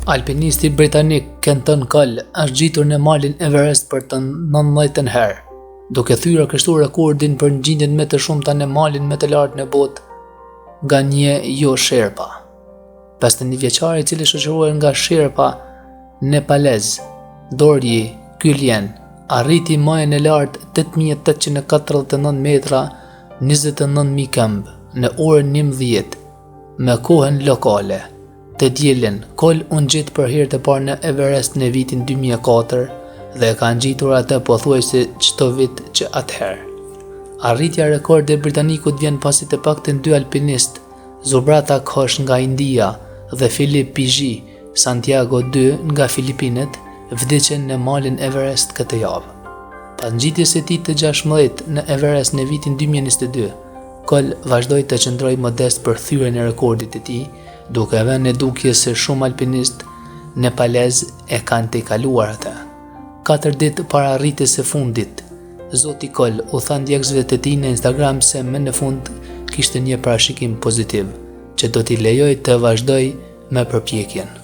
Alpinisti britanik Kenton Cole është gjitur në malin Everest për të 19 herë, duke thyrë kështu rekordin për ngjitjen më të shumta në malin më të lartë në botë nga një jo-sherpa. 51 vjeçari i cili shoqërohet nga sherpa nepalez Dorje Gyaltsen arriti majën e lartë 8849 metra 29000 këmbë në orën 11 me kohën lokale. Të dielën, Cole u ngjit për herë të parë në Everest në vitin 2004 dhe ka ngjitur atë pothuajse çdo vit që atëherë. Arritja e rekordit britanikut vjen pasi të paktën 2 alpinistë, Subrata Ghosh nga India dhe Philip Piji Santiago 2 nga Filipinet, vdiqën në malin Everest këtë javë. Pas ngjitjes së tij të 16 në Everest në vitin 2022, Cole vazhdoi të qëndrojë modest për thyrjen e rekordit të tij, duke vënë në dukje se shumë alpinistë nepalez e kanë tejkaluar atë. 4 ditë para arritjes së fundit, zoti Cole u tha ndjekësve të tij në Instagram se më në fund kishte një parashikim pozitiv, që do t'i lejojë të vazhdojë me përpjekjen.